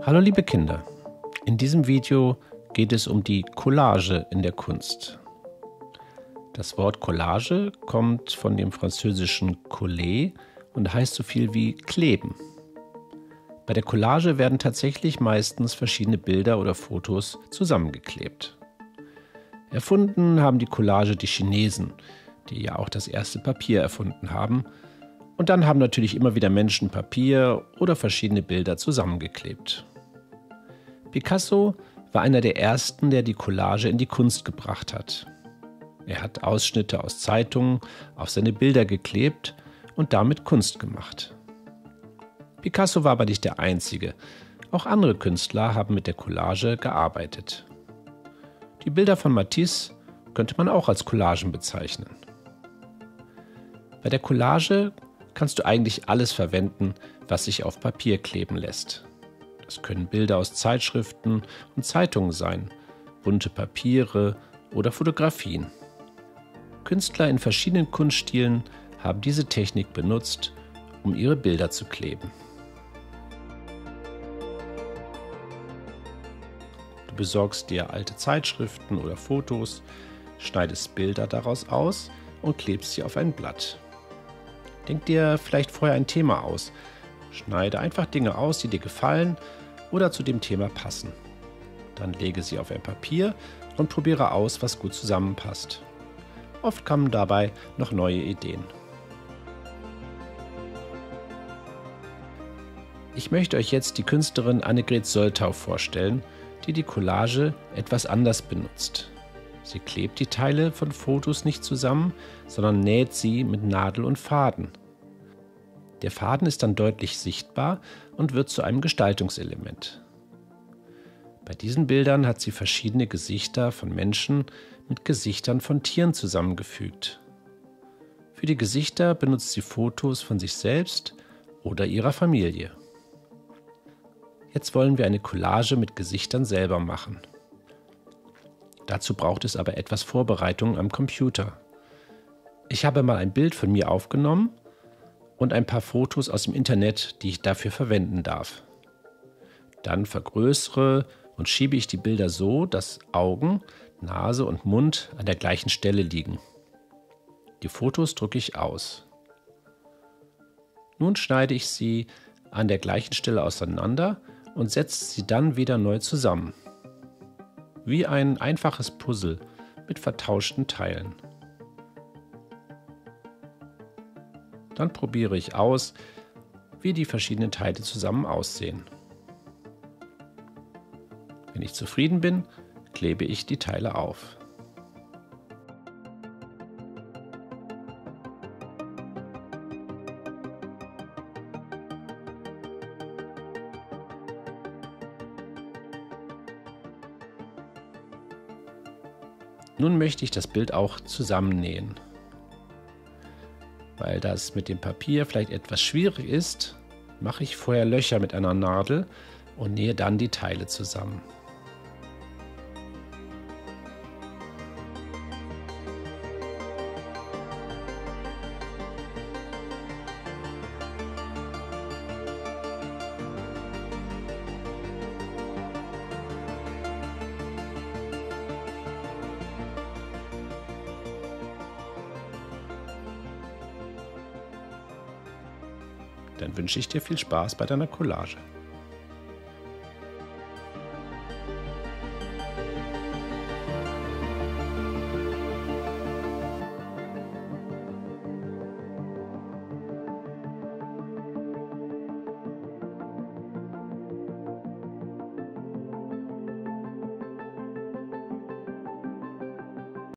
Hallo liebe Kinder, in diesem Video geht es um die Collage in der Kunst. Das Wort Collage kommt von dem französischen coller und heißt so viel wie kleben. Bei der Collage werden tatsächlich meistens verschiedene Bilder oder Fotos zusammengeklebt. Erfunden haben die Collage die Chinesen, die ja auch das erste Papier erfunden haben. Und dann haben natürlich immer wieder Menschen Papier oder verschiedene Bilder zusammengeklebt. Picasso war einer der ersten, der die Collage in die Kunst gebracht hat. Er hat Ausschnitte aus Zeitungen auf seine Bilder geklebt und damit Kunst gemacht. Picasso war aber nicht der Einzige. Auch andere Künstler haben mit der Collage gearbeitet. Die Bilder von Matisse könnte man auch als Collagen bezeichnen. Bei der Collage kannst du eigentlich alles verwenden, was sich auf Papier kleben lässt. Das können Bilder aus Zeitschriften und Zeitungen sein, bunte Papiere oder Fotografien. Künstler in verschiedenen Kunststilen haben diese Technik benutzt, um ihre Bilder zu kleben. Du besorgst dir alte Zeitschriften oder Fotos, schneidest Bilder daraus aus und klebst sie auf ein Blatt. Denk dir vielleicht vorher ein Thema aus. Schneide einfach Dinge aus, die dir gefallen oder zu dem Thema passen. Dann lege sie auf ein Papier und probiere aus, was gut zusammenpasst. Oft kommen dabei noch neue Ideen. Ich möchte euch jetzt die Künstlerin Annegret Soltau vorstellen, die die Collage etwas anders benutzt. Sie klebt die Teile von Fotos nicht zusammen, sondern näht sie mit Nadel und Faden. Der Faden ist dann deutlich sichtbar und wird zu einem Gestaltungselement. Bei diesen Bildern hat sie verschiedene Gesichter von Menschen mit Gesichtern von Tieren zusammengefügt. Für die Gesichter benutzt sie Fotos von sich selbst oder ihrer Familie. Jetzt wollen wir eine Collage mit Gesichtern selber machen. Dazu braucht es aber etwas Vorbereitung am Computer. Ich habe mal ein Bild von mir aufgenommen und ein paar Fotos aus dem Internet, die ich dafür verwenden darf. Dann vergrößere und schiebe ich die Bilder so, dass Augen, Nase und Mund an der gleichen Stelle liegen. Die Fotos drucke ich aus. Nun schneide ich sie an der gleichen Stelle auseinander und setze sie dann wieder neu zusammen. Wie ein einfaches Puzzle mit vertauschten Teilen. Dann probiere ich aus, wie die verschiedenen Teile zusammen aussehen. Wenn ich zufrieden bin, klebe ich die Teile auf. Nun möchte ich das Bild auch zusammennähen. Weil das mit dem Papier vielleicht etwas schwierig ist, mache ich vorher Löcher mit einer Nadel und nähe dann die Teile zusammen. Dann wünsche ich dir viel Spaß bei deiner Collage.